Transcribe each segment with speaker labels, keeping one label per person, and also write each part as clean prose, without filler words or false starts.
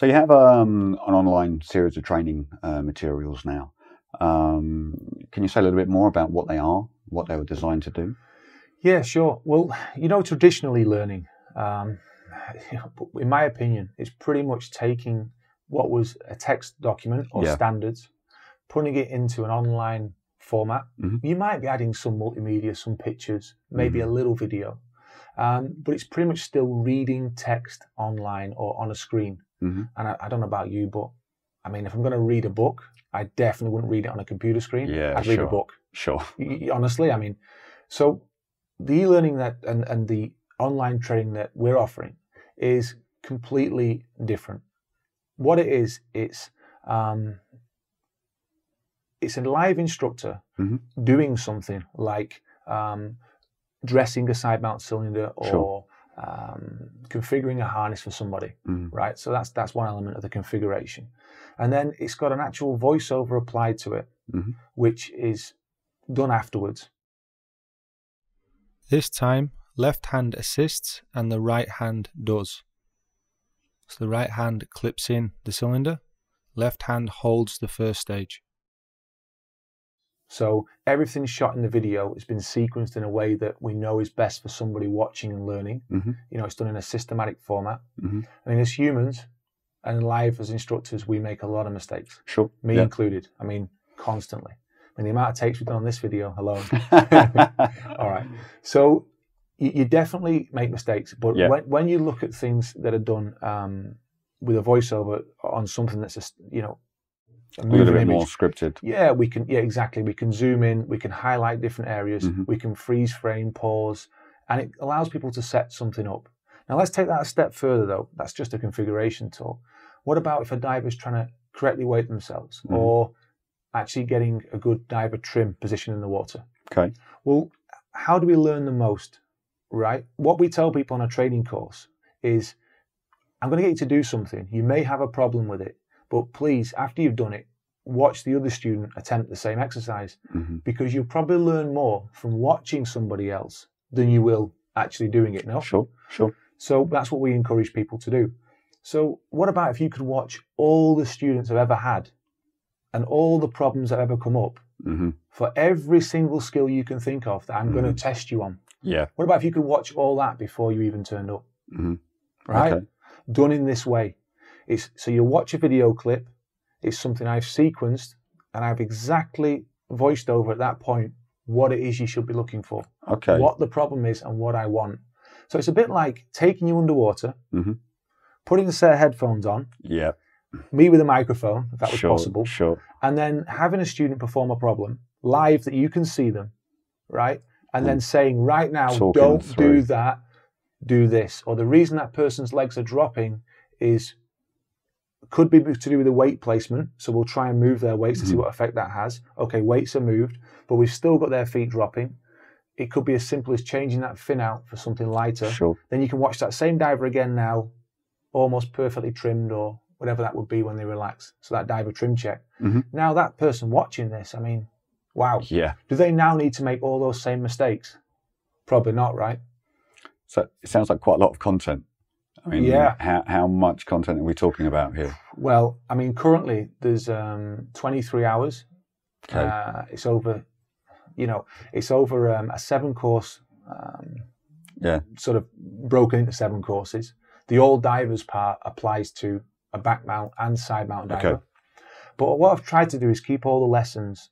Speaker 1: So you have an online series of training materials now. Can you say a little bit more about what they are, what they were designed to do?
Speaker 2: Yeah, sure. Well, traditionally learning, in my opinion, is pretty much taking what was a text document or standards, putting it into an online format. You might be adding some multimedia, some pictures, maybe a little video, but it's pretty much still reading text online or on a screen. And I don't know about you, but I mean, if I'm going to read a book, I definitely wouldn't read it on a computer screen.
Speaker 1: Yeah,
Speaker 2: I'd read a book.
Speaker 1: Sure.
Speaker 2: Honestly, I mean, so the e-learning that and the online training that we're offering is completely different. What it is, it's a live instructor doing something like dressing a side mount cylinder or configuring a harness for somebody, right? So that's one element of the configuration. And then it's got an actual voiceover applied to it, which is done afterwards.
Speaker 3: This time, left hand assists and the right hand does. So the right hand clips in the cylinder, left hand holds the first stage.
Speaker 2: So everything shot in the video has been sequenced in a way that we know is best for somebody watching and learning. It's done in a systematic format. I mean, as humans and live as instructors, we make a lot of mistakes.
Speaker 1: Sure.
Speaker 2: Me included. I mean, constantly. I mean, the amount of takes we've done on this video alone. All right. So you definitely make mistakes, but when you look at things that are done with a voiceover on something that's a
Speaker 1: little bit more scripted.
Speaker 2: Yeah, we can. Yeah, exactly. We can zoom in. We can highlight different areas. We can freeze frame, pause, and it allows people to set something up. Now let's take that a step further, though. That's just a configuration tool. What about if a diver's trying to correctly weight themselves, or actually getting a good diver trim position in the water?
Speaker 1: Okay.
Speaker 2: Well, how do we learn the most? Right. What we tell people on a training course is, I'm going to get you to do something. You may have a problem with it, but please, after you've done it, watch the other student attempt the same exercise, because you'll probably learn more from watching somebody else than you will actually doing it. No?
Speaker 1: Sure.
Speaker 2: So that's what we encourage people to do. So what about if you could watch all the students have ever had and all the problems that have ever come up for every single skill you can think of that I'm going to test you on?
Speaker 1: Yeah.
Speaker 2: What about if you could watch all that before you even turned up? Right? Okay. Done in this way. So you watch a video clip, it's something I've sequenced, and I've exactly voiced over at that point what it is you should be looking for.
Speaker 1: Okay.
Speaker 2: What the problem is and what I want. So it's a bit like taking you underwater, putting a set of headphones on, me with a microphone, if that was possible, and then having a student perform a problem live that you can see them, right? And then saying, right now, don't do that, do this. Or the reason that person's legs are dropping could be to do with the weight placement. So we'll try and move their weights to see what effect that has. Okay, weights are moved, but we've still got their feet dropping. It could be as simple as changing that fin out for something lighter. Then you can watch that same diver again now, almost perfectly trimmed or whatever that would be when they relax. So that diver trim check. Now that person watching this, I mean, wow.
Speaker 1: Yeah.
Speaker 2: Do they now need to make all those same mistakes? Probably not, right?
Speaker 1: So it sounds like quite a lot of content. I mean, how much content are we talking about here?
Speaker 2: Well, I mean, currently there's 23 hours. Okay. It's over, it's over a 7-course, sort of broken into 7 courses. The all divers part applies to a back mount and side mount diver. Okay. But what I've tried to do is keep all the lessons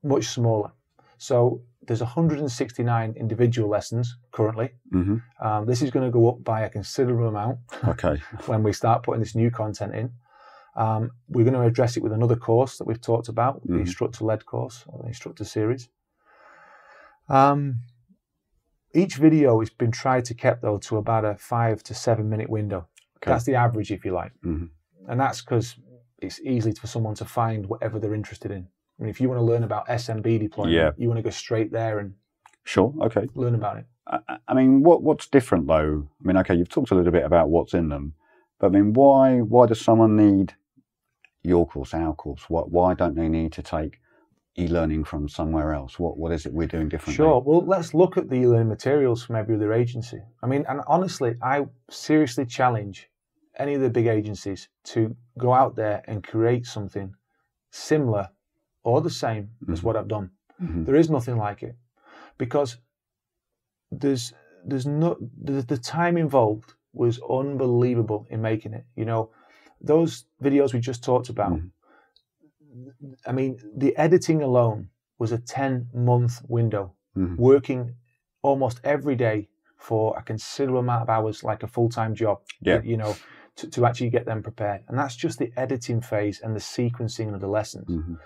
Speaker 2: much smaller. So there's 169 individual lessons currently. This is going to go up by a considerable amount when we start putting this new content in. We're going to address it with another course that we've talked about, the instructor-led course or the instructor series. Each video has been tried to keep, though, to about a 5 to 7 minute window. Okay. That's the average, if you like. And that's because it's easy for someone to find whatever they're interested in. I mean, if you want to learn about SMB deployment, you want to go straight there and learn about it.
Speaker 1: I mean, what's different, though? I mean, okay, you've talked a little bit about what's in them, but I mean, why does someone need your course, our course? Why don't they need to take e-learning from somewhere else? What is it we're doing differently?
Speaker 2: Sure. Well, let's look at the e-learning materials from every other agency. I mean, and honestly, I seriously challenge any of the big agencies to go out there and create something similar or the same as what I've done. There is nothing like it, because the time involved was unbelievable in making it. You know, those videos we just talked about, I mean, the editing alone was a 10-month window, working almost every day for a considerable amount of hours, like a full-time job, you know, to actually get them prepared. And that's just the editing phase and the sequencing of the lessons.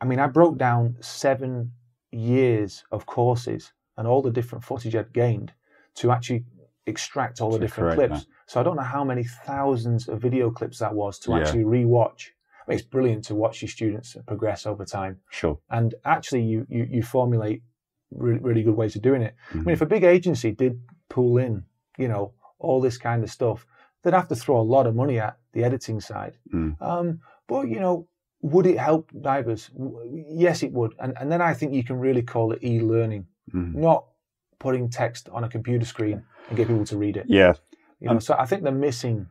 Speaker 2: I mean, I broke down 7 years of courses and all the different footage I'd gained to actually extract all the different clips. That. So I don't know how many thousands of video clips that was to actually rewatch. I mean, it's brilliant to watch your students progress over time.
Speaker 1: Sure.
Speaker 2: And actually, you formulate really good ways of doing it. I mean, if a big agency did pull in, you know, all this kind of stuff, they'd have to throw a lot of money at the editing side. But, you know, would it help divers? Yes, it would. And then I think you can really call it e-learning, not putting text on a computer screen and get people to read it.
Speaker 1: Yeah.
Speaker 2: You know, so I think they're missing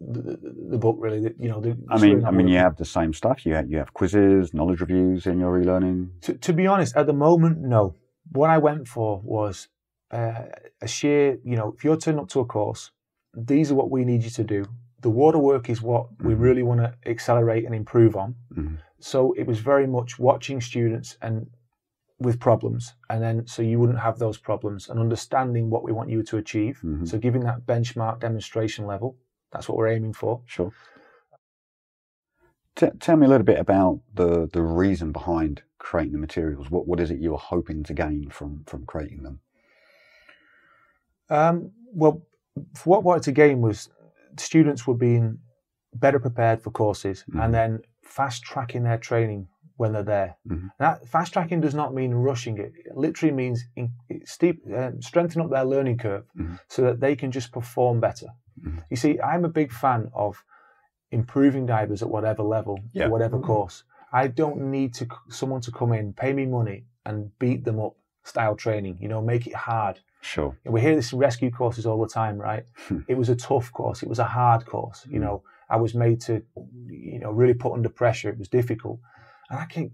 Speaker 2: the book, really. You know,
Speaker 1: I mean, you have the same stuff. You have quizzes, knowledge reviews in your e-learning.
Speaker 2: To be honest, at the moment, no. What I went for was a sheer, you know, if you're turning up to a course, these are what we need you to do. The water work is what we really want to accelerate and improve on. So it was very much watching students and with problems, and then so you wouldn't have those problems, and understanding what we want you to achieve. So giving that benchmark demonstration level, that's what we're aiming for.
Speaker 1: Sure. Tell me a little bit about the reason behind creating the materials. What is it you were hoping to gain from creating them?
Speaker 2: Well, what I wanted to gain was students were being better prepared for courses and then fast tracking their training when they're there. That fast tracking does not mean rushing it. It literally means strengthen up their learning curve so that they can just perform better. You see, I'm a big fan of improving divers at whatever level, whatever course. I don't need someone to come in, pay me money and beat them up style training, you know, make it hard.
Speaker 1: Sure.
Speaker 2: We hear this in rescue courses all the time, right? It was a tough course. It was a hard course. You know, I was made to, you know, really put under pressure. It was difficult. And I keep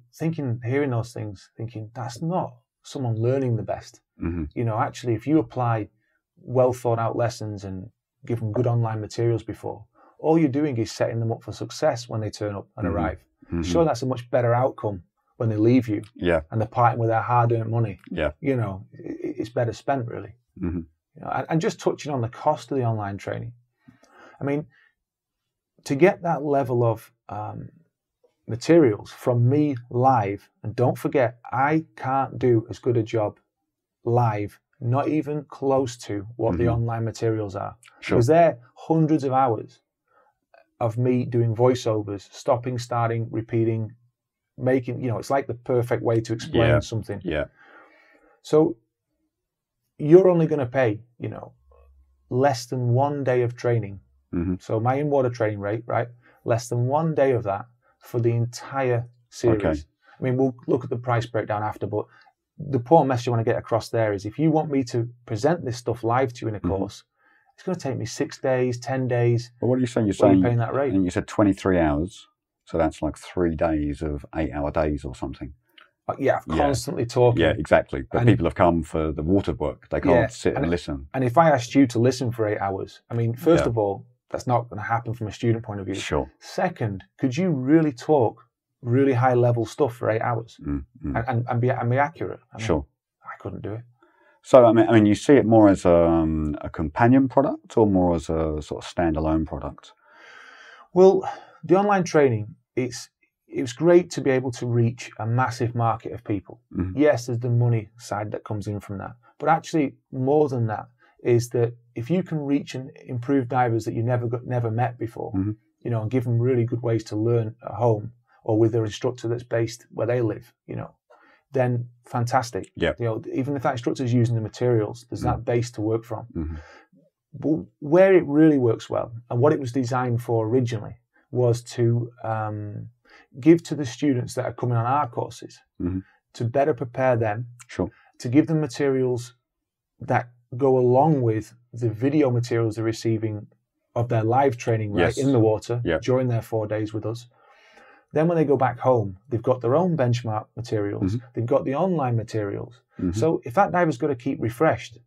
Speaker 2: hearing those things, thinking that's not someone learning the best. You know, actually, if you apply well thought out lessons and give them good online materials before, all you're doing is setting them up for success when they turn up and arrive. Sure, that's a much better outcome when they leave you. And they're parting with their hard-earned money. You know, it's better spent, really. You know, and just touching on the cost of the online training. I mean, to get that level of materials from me live, and don't forget, I can't do as good a job live, not even close to what the online materials are. Because they're hundreds of hours of me doing voiceovers, stopping, starting, repeating, making, you know, it's like the perfect way to explain something. So you're only going to pay, you know, less than 1 day of training. So my in-water training rate, right? Less than 1 day of that for the entire series. I mean, we'll look at the price breakdown after, but the important message I want to get across there is if you want me to present this stuff live to you in a course, it's going to take me 6 days, 10 days.
Speaker 1: Well, what are you saying? You're saying
Speaker 2: paying that rate.
Speaker 1: And you said 23 hours. So that's like 3 days of 8-hour days or something.
Speaker 2: Yeah, constantly talking.
Speaker 1: Yeah, exactly. But people have come for the water work. They can't sit and listen.
Speaker 2: And if I asked you to listen for 8 hours, I mean, first of all, that's not going to happen from a student point of view.
Speaker 1: Sure.
Speaker 2: Second, could you really talk really high level stuff for 8 hours and be accurate? I mean, I couldn't do it.
Speaker 1: So I mean, you see it more as a companion product or more as a sort of standalone product?
Speaker 2: Well, the online training, it was great to be able to reach a massive market of people. Yes, there's the money side that comes in from that, but actually more than that is that if you can reach and improve divers that you never met before, you know, and give them really good ways to learn at home or with their instructor that's based where they live, you know, then fantastic. You know, even if that instructor is using the materials, there's that base to work from. But where it really works well and what it was designed for originally was to give to the students that are coming on our courses to better prepare them, to give them materials that go along with the video materials they're receiving of their live training in the water during their 4 days with us. Then when they go back home, they've got their own benchmark materials. They've got the online materials. So if that diver's got to keep refreshed,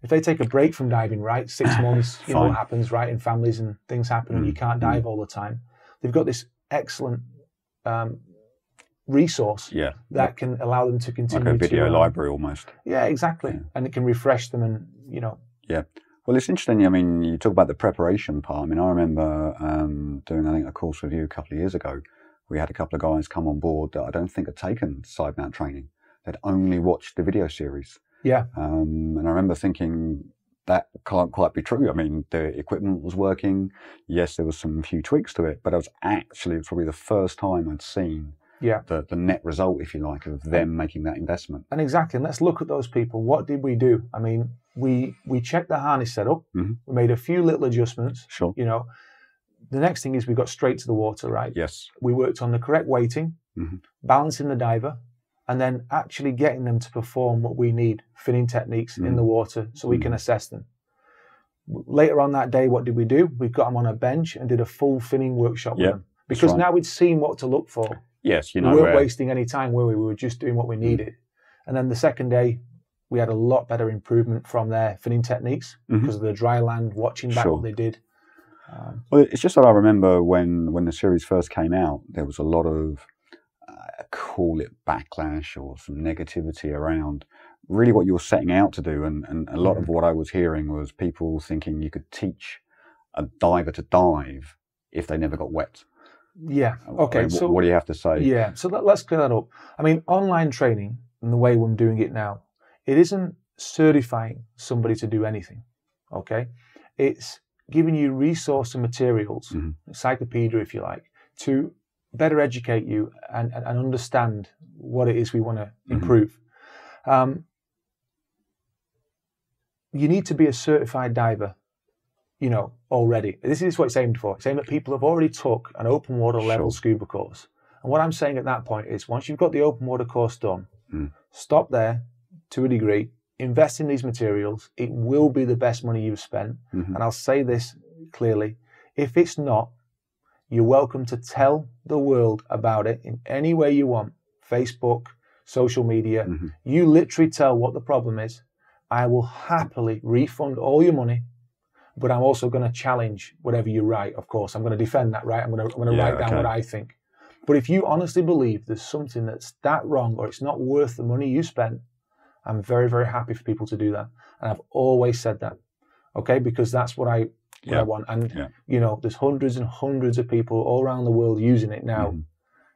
Speaker 2: if they take a break from diving, 6 months, you know what happens, in families and things happen and you can't dive all the time. They've got this excellent resource that can allow them to continue.
Speaker 1: Like a video library almost.
Speaker 2: Yeah, exactly. Yeah. And it can refresh them and,
Speaker 1: Yeah. Well, it's interesting. I mean, you talk about the preparation part. I mean, I remember doing, I think, a course with you a couple of years ago. We had a couple of guys come on board that I don't think had taken side mount training. They'd only watched the video series.
Speaker 2: Yeah.
Speaker 1: And I remember thinking that can't quite be true. I mean, the equipment was working. Yes, there was some few tweaks to it, but it was probably the first time I'd seen the net result, if you like, of them making that investment.
Speaker 2: And exactly. And let's look at those people. What did we do? I mean, we checked the harness setup. We made a few little adjustments.
Speaker 1: Sure.
Speaker 2: The next thing is we got straight to the water, right?
Speaker 1: Yes.
Speaker 2: We worked on the correct weighting, balancing the diver, and then actually getting them to perform what we need, finning techniques in the water so we can assess them. Later on that day, what did we do? We got them on a bench and did a full finning workshop with them. Because now we'd seen what to look for.
Speaker 1: Yes,
Speaker 2: we weren't wasting any time, were we? We were just doing what we needed. And then the second day, we had a lot better improvement from their finning techniques because of the dry land, watching back what they did.
Speaker 1: Well, it's just that I remember when the series first came out, there was a lot of, call it backlash or some negativity around really what you were setting out to do. And a lot of what I was hearing was people thinking you could teach a diver to dive if they never got wet.
Speaker 2: Yeah. Okay.
Speaker 1: I mean, so what do you have to say?
Speaker 2: Yeah. So let's clear that up. I mean, online training and the way I'm doing it now, it isn't certifying somebody to do anything. Okay. It's giving you resource and materials, encyclopedia, if you like, to better educate you and understand what it is we want to improve. You need to be a certified diver, already. This is what it's aimed for. It's aimed at people who have already took an open water level scuba course. And what I'm saying at that point is once you've got the open water course done, stop there to a degree, invest in these materials. It will be the best money you've spent. And I'll say this clearly. If it's not, you're welcome to tell the world about it in any way you want. Facebook, social media. You literally tell what the problem is. I will happily refund all your money, but I'm also going to challenge whatever you write, of course. I'm going to defend that, right? I'm going to write down what I think. But if you honestly believe there's something that's that wrong or it's not worth the money you spent, I'm very, very happy for people to do that. And I've always said that, okay? Because that's what I want. And, there's hundreds and hundreds of people all around the world using it now.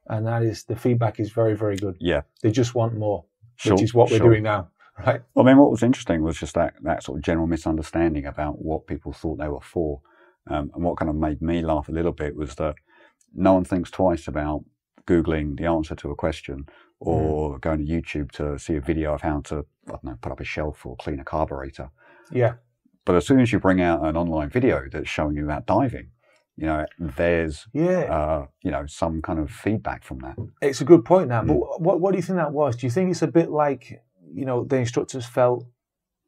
Speaker 2: And the feedback is very, very good.
Speaker 1: Yeah.
Speaker 2: They just want more, which is what we're doing now, right?
Speaker 1: Well, I mean, what was interesting was just that sort of general misunderstanding about what people thought they were for. And what kind of made me laugh a little bit was that no one thinks twice about Googling the answer to a question or going to YouTube to see a video of how to, put up a shelf or clean a carburetor.
Speaker 2: Yeah.
Speaker 1: But as soon as you bring out an online video that's showing you about diving, there's, some kind of feedback from that.
Speaker 2: It's a good point now. But what do you think that was? Do you think it's a bit like, the instructors felt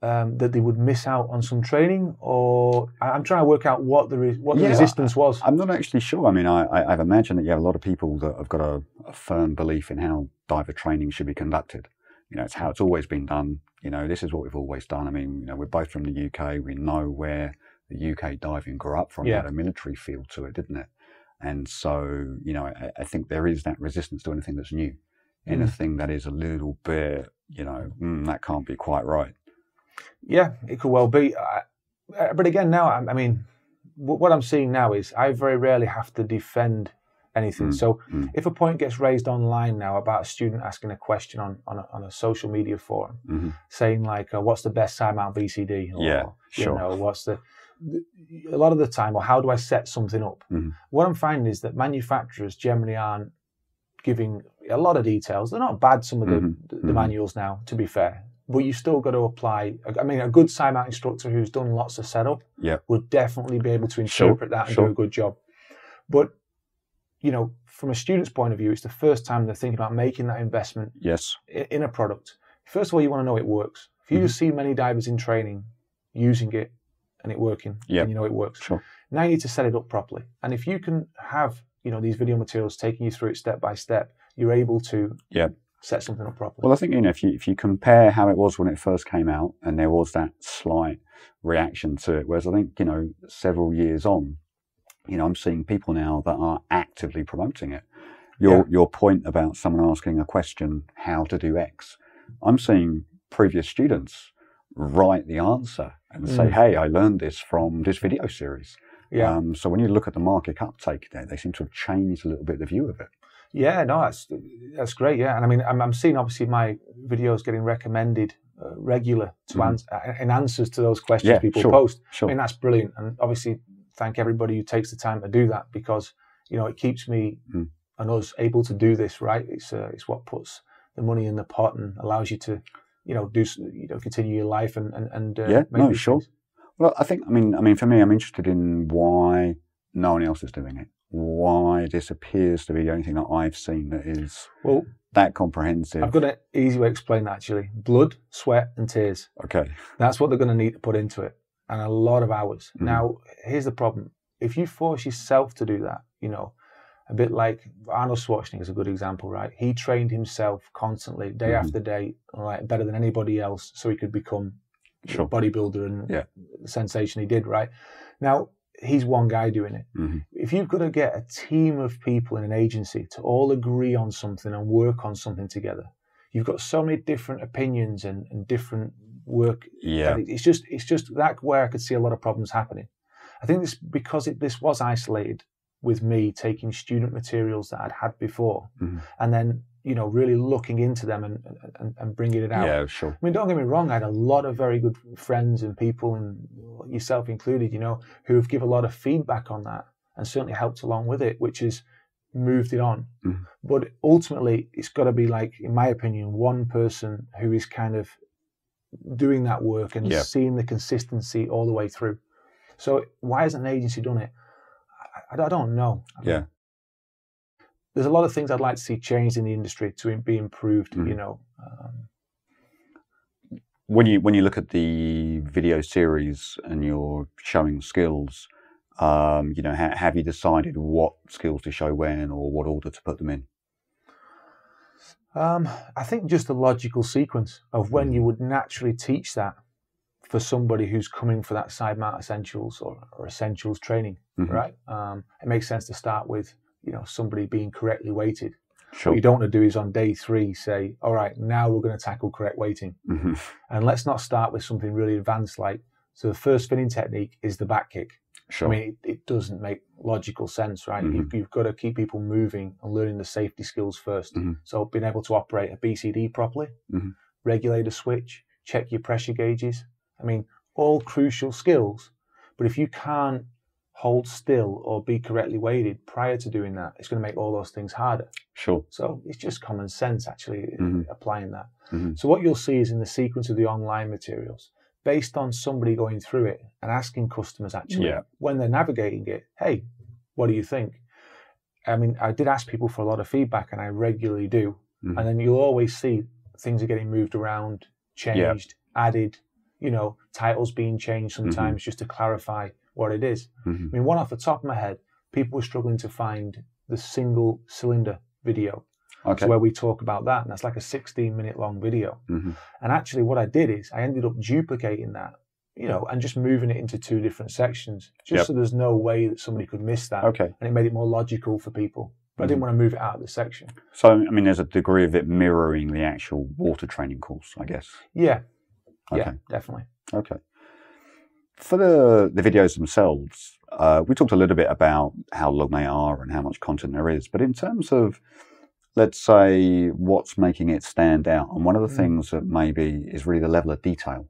Speaker 2: that they would miss out on some training? Or I'm trying to work out what the resistance was.
Speaker 1: I'm not actually sure. I mean, I've imagined that you have a lot of people that have got a firm belief in how diver training should be conducted. It's how it's always been done. This is what we've always done. I mean, we're both from the UK. We know where the UK diving grew up from. It had a military feel to it, didn't it? And so, I think there is that resistance to anything that's new. Anything that is a little bit, that can't be quite right.
Speaker 2: Yeah, it could well be. But again, now, I mean, what I'm seeing now is I very rarely have to defend anything. So if a point gets raised online now about a student asking a question on a social media forum, saying like, what's the best side mount VCD? Or, what's a lot of the time, or how do I set something up? What I'm finding is that manufacturers generally aren't giving a lot of details. They're not bad, some of the manuals now, to be fair. But you still got to apply. I mean, a good side mount instructor who's done lots of setup would definitely be able to interpret that and do a good job. But, from a student's point of view, it's the first time they're thinking about making that investment in a product. First of all, you want to know it works. If If you just see many divers in training using it and it working, then you know it works.
Speaker 1: Sure.
Speaker 2: Now you need to set it up properly. And if you can have, you know, these video materials taking you through it step by step, you're able to set something up properly.
Speaker 1: Well, I think, you know, if you compare how it was when it first came out, and there was that slight reaction to it, whereas I think, you know, several years on, you know, I'm seeing people now that are actively promoting it. Your point about someone asking a question, how to do X, I'm seeing previous students write the answer and say, hey, I learned this from this video series. So when you look at the market uptake there, they seem to have changed a little bit the view of it.
Speaker 2: Yeah, no, that's great. Yeah, and I mean, I'm seeing obviously my videos getting recommended regular to in answers to those questions people post. I mean, that's brilliant, and obviously thank everybody who takes the time to do that, because you know it keeps me and us able to do this. Right, it's what puts the money in the pot and allows you to, you know, continue your life and make
Speaker 1: sure. Things. Well, I think, I mean, for me, I'm interested in why no one else is doing it. Why this appears to be the only thing that I've seen that is that comprehensive.
Speaker 2: I've got an easy way to explain that, actually. Blood, sweat, and tears.
Speaker 1: Okay.
Speaker 2: That's what they're going to need to put into it, and a lot of hours. Now, here's the problem. If you force yourself to do that, you know, a bit like Arnold Schwarzenegger is a good example, right? He trained himself constantly, day after day, like better than anybody else, so he could become a bodybuilder and the sensation he did, right? Now, he's one guy doing it. If you've got to get a team of people in an agency to all agree on something and work on something together, you've got so many different opinions and different work. It's just that where I could see a lot of problems happening. I think this because this was isolated with me taking student materials that I'd had before and then, you know, really looking into them and bringing it out.
Speaker 1: Yeah, sure.
Speaker 2: I mean, don't get me wrong, I had a lot of very good friends and people, and yourself included, you know, who have given a lot of feedback on that and certainly helped along with it, which has moved it on. But ultimately, it's got to be, like, in my opinion, one person who is kind of doing that work and seeing the consistency all the way through. So why hasn't an agency done it? I don't know. I mean, there's a lot of things I'd like to see changed in the industry to be improved, you know.
Speaker 1: When you look at the video series and you're showing skills, you know, have you decided what skills to show when or what order to put them in?
Speaker 2: I think just a logical sequence of when you would naturally teach that for somebody who's coming for that side mount essentials or essentials training, right? It makes sense to start with, you know, somebody being correctly weighted. What you don't want to do is on day 3 say, all right, now we're going to tackle correct weighting. And let's not start with something really advanced like, so the first spinning technique is the back kick. I mean, it doesn't make logical sense, right? You've got to keep people moving and learning the safety skills first. So being able to operate a BCD properly, regulate a switch, check your pressure gauges. I mean, all crucial skills, but if you can't hold still or be correctly weighted prior to doing that, it's going to make all those things harder. So it's just common sense, actually, applying that. So what you'll see is in the sequence of the online materials, based on somebody going through it and asking customers, actually, when they're navigating it, hey, what do you think? I mean, I did ask people for a lot of feedback, and I regularly do. And then you'll always see things are getting moved around, changed, added, you know, titles being changed sometimes just to clarify what it is. I mean, one off the top of my head, people were struggling to find the single cylinder video. So where we talk about that, and that's like a 16-minute long video. And actually what I did is I ended up duplicating that, you know, and just moving it into 2 different sections, just so there's no way that somebody could miss that. And it made it more logical for people. But I didn't want to move it out of the section.
Speaker 1: So, I mean, there's a degree of it mirroring the actual water training course, I guess.
Speaker 2: Yeah, definitely.
Speaker 1: For the videos themselves, we talked a little bit about how long they are and how much content there is. But in terms of, let's say, what's making it stand out, and one of the things that maybe is really the level of detail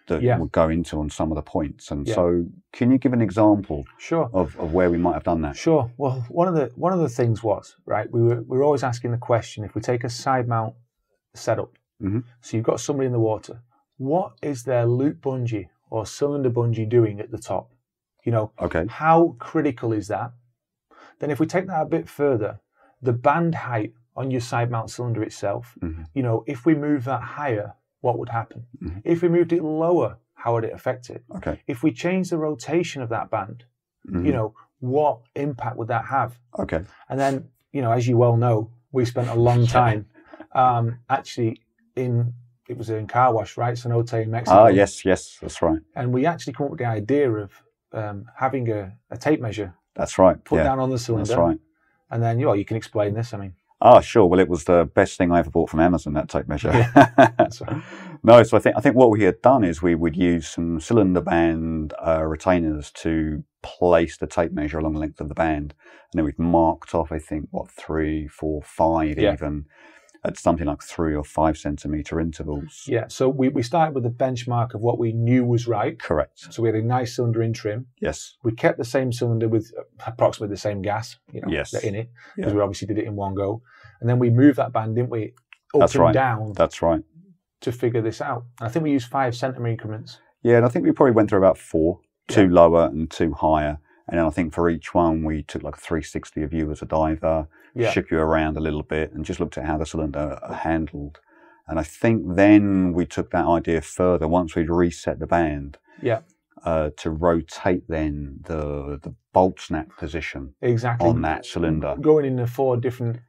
Speaker 1: that we'll go into on some of the points. And so can you give an example of where we might have done that?
Speaker 2: Sure. Well, one of the things was, right, we were always asking the question, if we take a side mount setup, so you've got somebody in the water, what is their loop bungee or cylinder bungee doing at the top? You know, how critical is that? Then if we take that a bit further, the band height on your side mount cylinder itself, you know, if we move that higher, what would happen? If we moved it lower, how would it affect it?
Speaker 1: Okay.
Speaker 2: If we change the rotation of that band, what impact would that have?
Speaker 1: Okay.
Speaker 2: And then, as you well know, we spent a long time actually it was in car wash, right? Cenote in Mexico.
Speaker 1: Yes, that's right.
Speaker 2: And we actually come up with the idea of having a tape measure.
Speaker 1: That's right.
Speaker 2: Put down on the cylinder.
Speaker 1: That's right.
Speaker 2: And then, you can explain this. I mean.
Speaker 1: Sure. Well, it was the best thing I ever bought from Amazon, that tape measure.
Speaker 2: Yeah, that's right.
Speaker 1: No, so I think what we had done is we would use some cylinder band retainers to place the tape measure along the length of the band. And then we've marked off, I think, 3, 4, 5 even, at something like 3 or 5 centimetre intervals.
Speaker 2: Yeah, so we started with a benchmark of what we knew was right.
Speaker 1: Correct.
Speaker 2: So we had a nice cylinder in trim.
Speaker 1: Yes.
Speaker 2: We kept the same cylinder with approximately the same gas,
Speaker 1: yes.
Speaker 2: in it, because we obviously did it in one go. And then we moved that band, didn't we, up and down.
Speaker 1: That's right.
Speaker 2: To figure this out. And I think we used 5 centimetre increments.
Speaker 1: Yeah, and I think we probably went through about 4, 2 lower and 2 higher. And then I think for each one, we took like a 360 of you as a diver, shook you around a little bit and just looked at how the cylinder handled. And I think then we took that idea further once we'd reset the band to rotate then the bolt snap position on that cylinder.
Speaker 2: Going in the 4 different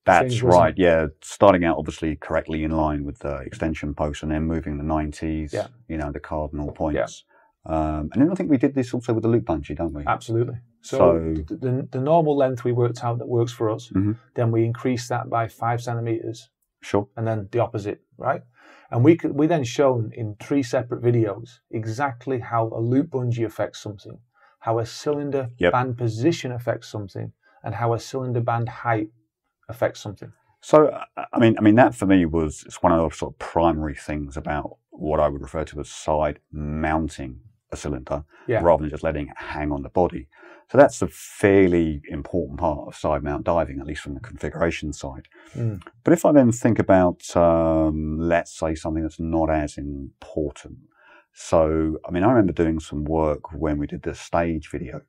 Speaker 1: That's
Speaker 2: things,
Speaker 1: right, yeah. Starting out obviously correctly in line with the extension post and then moving the 90s, the cardinal points. And then I think we did this also with the loop bungee, don't we?
Speaker 2: Absolutely. So the normal length we worked out that works for us, then we increased that by 5 centimetres.
Speaker 1: Sure.
Speaker 2: And then the opposite, right? And we then shown in 3 separate videos exactly how a loop bungee affects something, how a cylinder band position affects something, and how a cylinder band height affects something.
Speaker 1: So, I mean, that for me it's one of the sort of primary things about what I would refer to as side mounting a cylinder rather than just letting it hang on the body. So that's a fairly important part of side mount diving, at least from the configuration side. But if I then think about, let's say, something that's not as important. So, I mean, I remember doing some work when we did the stage video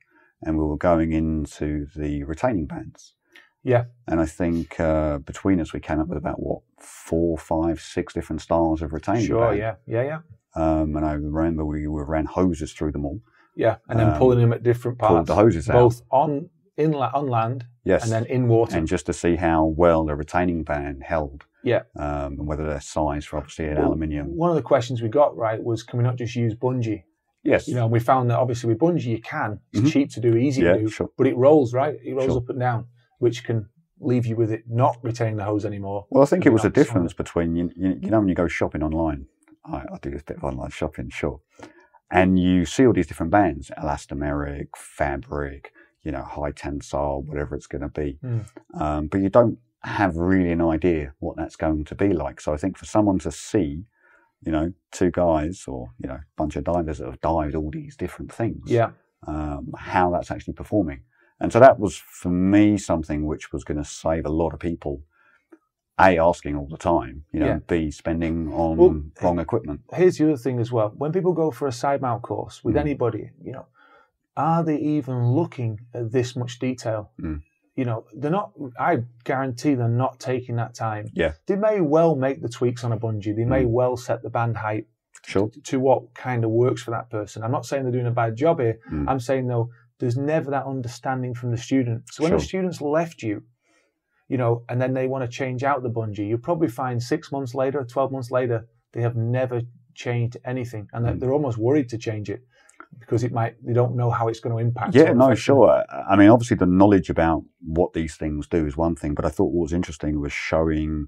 Speaker 1: and we were going into the retaining bands.
Speaker 2: Yeah.
Speaker 1: And I think between us, we came up with about, 4, 5, 6 different styles of retaining band.
Speaker 2: Yeah.
Speaker 1: And I remember we ran hoses through them all.
Speaker 2: Yeah, and then pulling them at different parts.
Speaker 1: Pulled the hoses
Speaker 2: both on land and then in water.
Speaker 1: And just to see how well the retaining band held.
Speaker 2: Yeah.
Speaker 1: And whether their size were obviously in aluminium.
Speaker 2: One of the questions we got, was can we not just use bungee?
Speaker 1: Yes.
Speaker 2: And we found that obviously with bungee you can. It's cheap to do, easy to do.
Speaker 1: Sure.
Speaker 2: But it rolls, right? It rolls up and down, which can leave you with it not retaining the hose anymore.
Speaker 1: Well, I think it was a difference between, when you go shopping online, I do this bit of online shopping, sure. And you see all these different bands, elastomeric, fabric, high tensile, whatever it's going to be. But you don't have really an idea what that's going to be like. So I think for someone to see, 2 guys or, a bunch of divers that have dived all these different things, how that's actually performing. And so that was, for me, something which was going to save a lot of people, A, asking all the time, B, spending on wrong equipment.
Speaker 2: Here's the other thing as well. When people go for a side mount course with anybody, are they even looking at this much detail? They're not, I guarantee they're not taking that time.
Speaker 1: Yeah.
Speaker 2: They may well make the tweaks on a bungee. They may well set the band height to what kind of works for that person. I'm not saying they're doing a bad job here. I'm saying, though, there's never that understanding from the student. So when the student's left you, and then they want to change out the bungee, you'll probably find 6 months later, 12 months later, they have never changed anything. And they're almost worried to change it because they don't know how it's going to impact.
Speaker 1: Yeah, no, sure. I mean, obviously the knowledge about what these things do is one thing, but I thought what was interesting was showing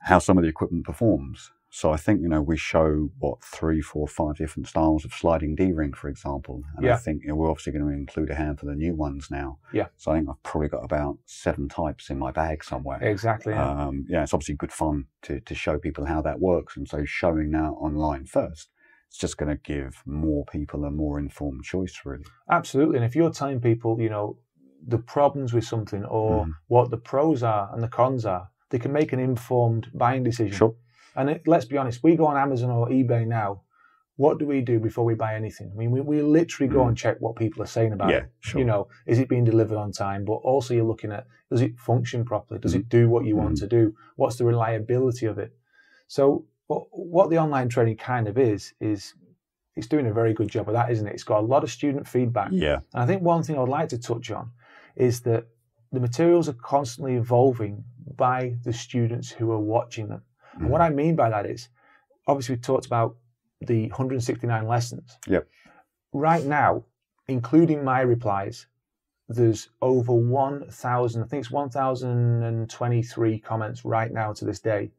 Speaker 1: how some of the equipment performs. So I think, we show, 3, 4, 5 different styles of sliding D-ring, for example. And I think we're obviously going to include a handful of new ones now.
Speaker 2: Yeah.
Speaker 1: So I think I've probably got about 7 types in my bag somewhere.
Speaker 2: Exactly.
Speaker 1: It's obviously good fun to show people how that works. And so showing now online first, it's just going to give more people a more informed choice, really.
Speaker 2: Absolutely. And if you're telling people, the problems with something or what the pros are and the cons are, they can make an informed buying decision.
Speaker 1: Sure.
Speaker 2: And let's be honest, we go on Amazon or eBay now. What do we do before we buy anything? I mean, we literally go and check what people are saying about it.
Speaker 1: Sure.
Speaker 2: Is it being delivered on time? But also you're looking at, does it function properly? Does it do what you want to do? What's the reliability of it? So what the online training kind of is it's doing a very good job of that, isn't it? It's got a lot of student feedback.
Speaker 1: Yeah.
Speaker 2: And I think one thing I would like to touch on is that the materials are constantly evolving by the students who are watching them. Mm. And what I mean by that is, obviously we talked about the 169 lessons.
Speaker 1: Yep.
Speaker 2: Right now, including my replies, there's over 1,000, I think it's 1,023 comments right now to this day.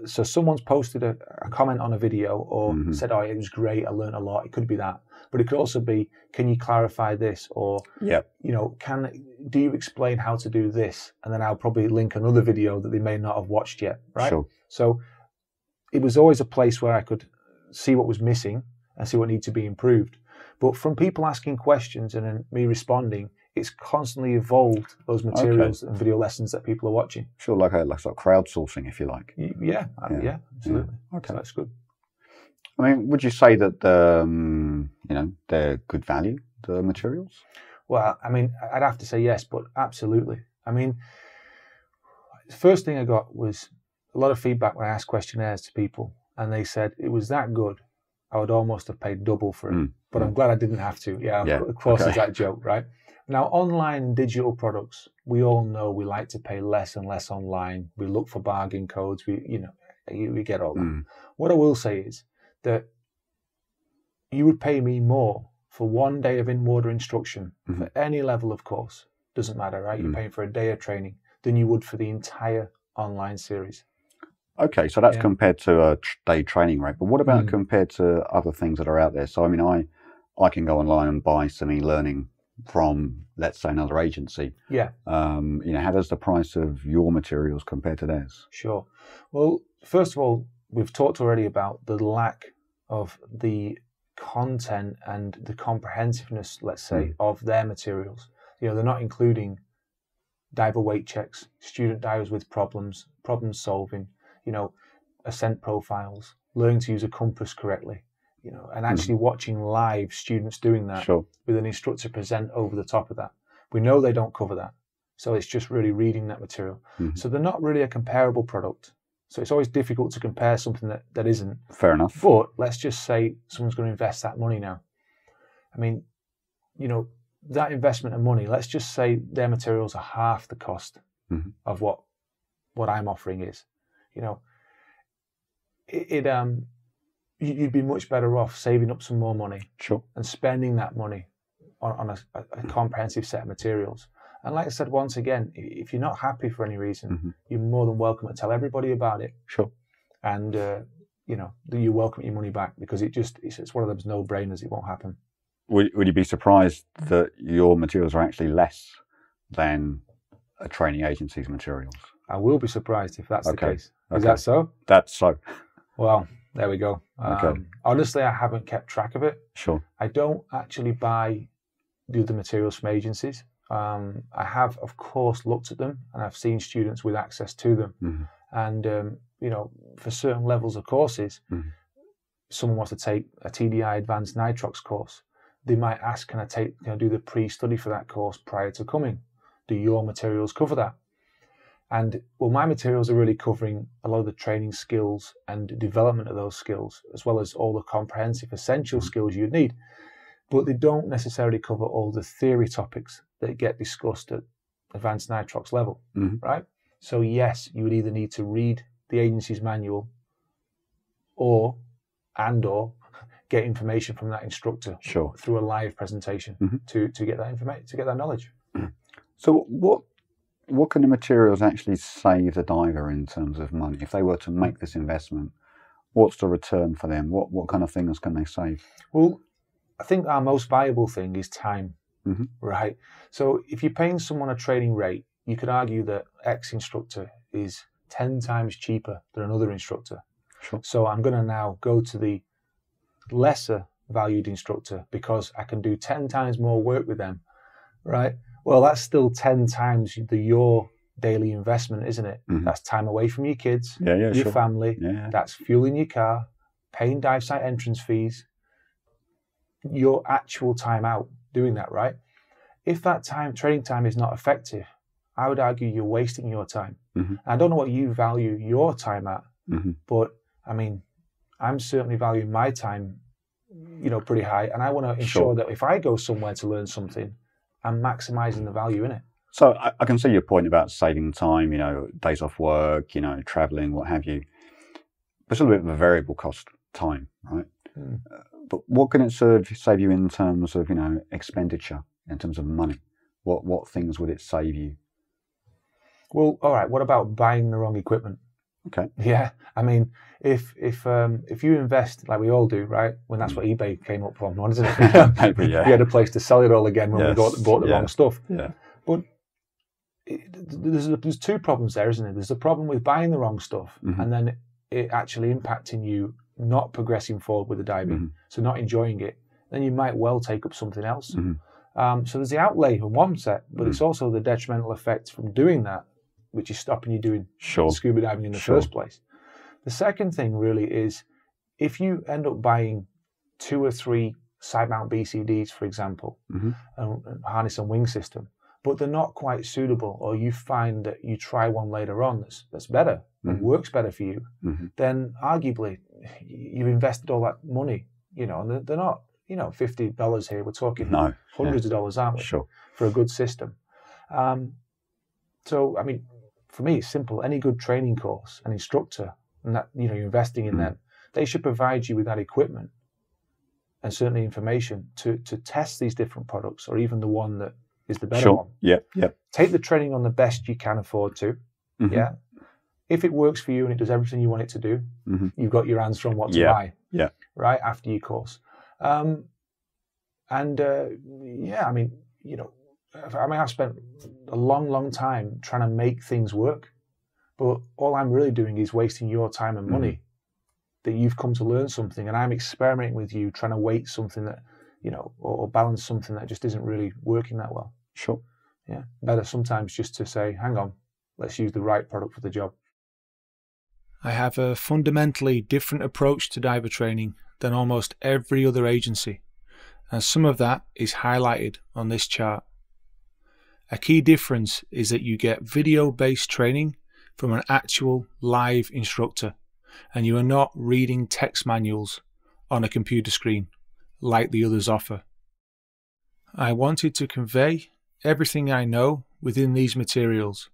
Speaker 2: So someone's posted a comment on a video or said, oh, it was great, I learned a lot. It could be that. But it could also be, can you clarify this? Or, you know, do you explain how to do this? And then I'll probably link another video that they may not have watched yet, right?
Speaker 1: Sure.
Speaker 2: So it was always a place where I could see what was missing and see what needed to be improved. But from people asking questions and then me responding, it's constantly evolved those materials and video lessons that people are watching.
Speaker 1: Sure, like crowdsourcing, if you like.
Speaker 2: Yeah, absolutely. Yeah. Okay, so that's good.
Speaker 1: I mean, would you say that you know, they're good value, the materials?
Speaker 2: Well, I mean, I'd have to say yes, but absolutely. I mean, the first thing I got was a lot of feedback when I asked questionnaires to people, and they said it was that good, I would almost have paid double for it. But I'm glad I didn't have to. Yeah, of course, there's that joke, right? Now, online digital products, we all know we like to pay less and less online. We look for bargain codes. We get all that. What I will say is that you would pay me more for 1 day of in-water instruction for any level of course. Doesn't matter, right? You're paying for a day of training than you would for the entire online series.
Speaker 1: Okay, so that's compared to a day training rate. But what about compared to other things that are out there? So, I mean, I can go online and buy some e-learning from, let's say, another agency. Yeah. You know, how does the price of your materials compare to theirs?
Speaker 2: Sure. Well, first of all, we've talked already about the lack of the content and the comprehensiveness, let's say, of their materials. You know, they're not including diver weight checks, student divers with problem solving, you know, ascent profiles, learning to use a compass correctly, you know, and actually watching live students doing that with an instructor present over the top of that. We know they don't cover that. So it's just really reading that material. So they're not really a comparable product. So it's always difficult to compare something that isn't.
Speaker 1: Fair enough.
Speaker 2: But let's just say someone's going to invest that money now. I mean, you know, that investment of money, let's just say their materials are half the cost of what I'm offering is. You know, you'd be much better off saving up some more money and spending that money on a comprehensive set of materials. And like I said, once again, if you're not happy for any reason, you're more than welcome to tell everybody about it.
Speaker 1: Sure.
Speaker 2: And, you know, you're welcome your money back because it's one of those no-brainers. It won't happen.
Speaker 1: Would you be surprised that your materials are actually less than a training agency's materials?
Speaker 2: I will be surprised if that's the case. Is that so?
Speaker 1: That's so.
Speaker 2: Well, there we go. Honestly, I haven't kept track of it.
Speaker 1: Sure.
Speaker 2: I don't actually do the materials from agencies. I have, of course, looked at them and I've seen students with access to them. And, you know, for certain levels of courses, someone wants to take a TDI Advanced Nitrox course. They might ask, can I do the pre-study for that course prior to coming? Do your materials cover that? And, well, my materials are really covering a lot of the training skills and development of those skills, as well as all the comprehensive essential skills you'd need. But they don't necessarily cover all the theory topics that get discussed at Advanced Nitrox level, right? So, yes, you would either need to read the agency's manual or get information from that instructor through a live presentation to get that information, to get that knowledge.
Speaker 1: So what can the materials actually save the diver in terms of money? If they were to make this investment, what's the return for them? What kind of things can they save?
Speaker 2: Well, I think our most valuable thing is time, right? So if you're paying someone a training rate, you could argue that X instructor is 10 times cheaper than another instructor.
Speaker 1: Sure.
Speaker 2: So I'm going to now go to the lesser valued instructor because I can do 10 times more work with them, right? Well, that's still 10 times your daily investment, isn't it? That's time away from your kids, your family. That's fueling your car, paying dive site entrance fees, your actual time out doing that, right? If that training time is not effective, I would argue you're wasting your time. I don't know what you value your time at, but I mean, I'm certainly valuing my time, pretty high, and I want to ensure that if I go somewhere to learn something, I'm maximizing the value in it.
Speaker 1: So I can see your point about saving time, days off work, traveling, what have you. But it's a little bit of a variable cost time, right? But what can it save you in terms of, expenditure, in terms of money? What things would it save you?
Speaker 2: Well, all right. What about buying the wrong equipment?
Speaker 1: Okay.
Speaker 2: Yeah. I mean, if you invest like we all do, right? When that's what eBay came up from, isn't it?
Speaker 1: Maybe, yeah.
Speaker 2: We had a place to sell it all again when we bought the wrong stuff.
Speaker 1: Yeah.
Speaker 2: But there's two problems there, isn't it? There's a problem with buying the wrong stuff, and then it actually impacting you not progressing forward with the diving, so not enjoying it. Then you might well take up something else. So there's the outlay from one set, but it's also the detrimental effect from doing that, which is stopping you doing scuba diving in the first place. The second thing really is if you end up buying 2 or 3 side mount BCDs, for example, and harness and wing system, but they're not quite suitable, or you find that you try one later on that's better and works better for you, then arguably you've invested all that money, and they're not, $50 here. We're talking hundreds of dollars, aren't we? For a good system. So, I mean, for me, it's simple. Any good training course, an instructor, and that, you're investing in them, they should provide you with that equipment and certainly information to test these different products, or even the one that is the better one. Take the training on the best you can afford to. If it works for you and it does everything you want it to do, you've got your answer on what to buy. Right after your course. I mean, I've spent a long time trying to make things work, but all I'm really doing is wasting your time and money that you've come to learn something, and I'm experimenting with you, trying to weight something that, or balance something that just isn't really working that well. Yeah. Better sometimes just to say, hang on, let's use the right product for the job.
Speaker 3: I have a fundamentally different approach to diver training than almost every other agency, and some of that is highlighted on this chart. A key difference is that you get video-based training from an actual live instructor, and you are not reading text manuals on a computer screen like the others offer. I wanted to convey everything I know within these materials,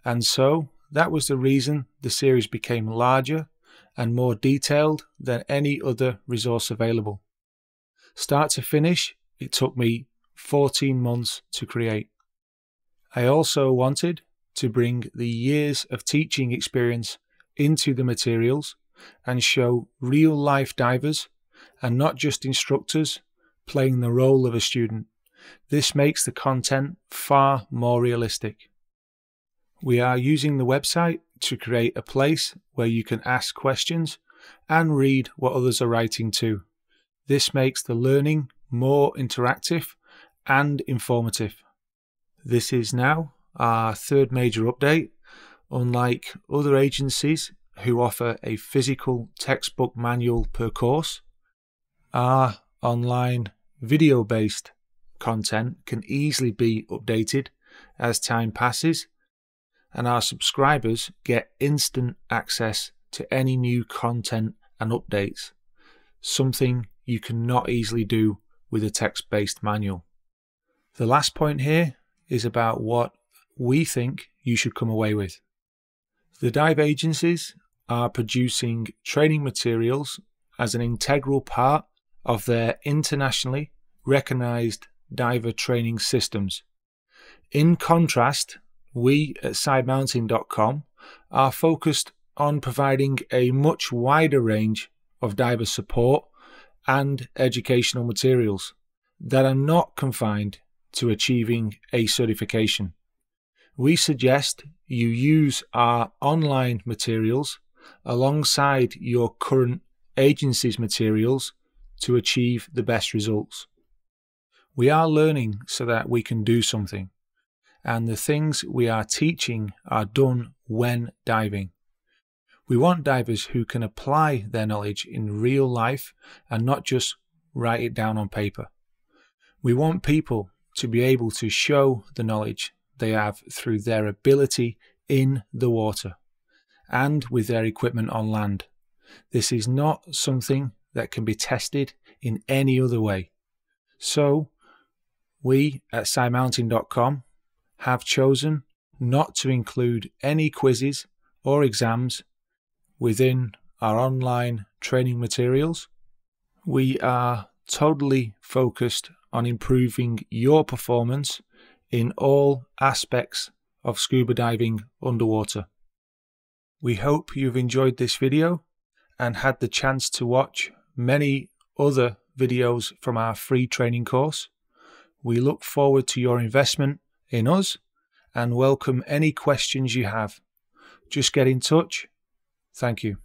Speaker 3: and so that was the reason the series became larger and more detailed than any other resource available. Start to finish, it took me 14 months to create. I also wanted to bring the years of teaching experience into the materials and show real-life divers and not just instructors playing the role of a student. This makes the content far more realistic. We are using the website to create a place where you can ask questions and read what others are writing too. This makes the learning more interactive and informative. This is now our third major update. Unlike other agencies who offer a physical textbook manual per course, our online video-based content can easily be updated as time passes, and our subscribers get instant access to any new content and updates, something you cannot easily do with a text-based manual. The last point here is about what we think you should come away with. The dive agencies are producing training materials as an integral part of their internationally recognized diver training systems. In contrast, we at sidemounting.com are focused on providing a much wider range of diver support and educational materials that are not confined to achieving a certification. We suggest you use our online materials alongside your current agency's materials to achieve the best results. We are learning so that we can do something, and the things we are teaching are done when diving. We want divers who can apply their knowledge in real life and not just write it down on paper. We want people to be able to show the knowledge they have through their ability in the water and with their equipment on land, This is not something that can be tested in any other way. So, we at SciMountain.com have chosen not to include any quizzes or exams within our online training materials. We are totally focused on improving your performance in all aspects of scuba diving underwater. We hope you've enjoyed this video and had the chance to watch many other videos from our free training course. We look forward to your investment in us and welcome any questions you have. Just get in touch. Thank you.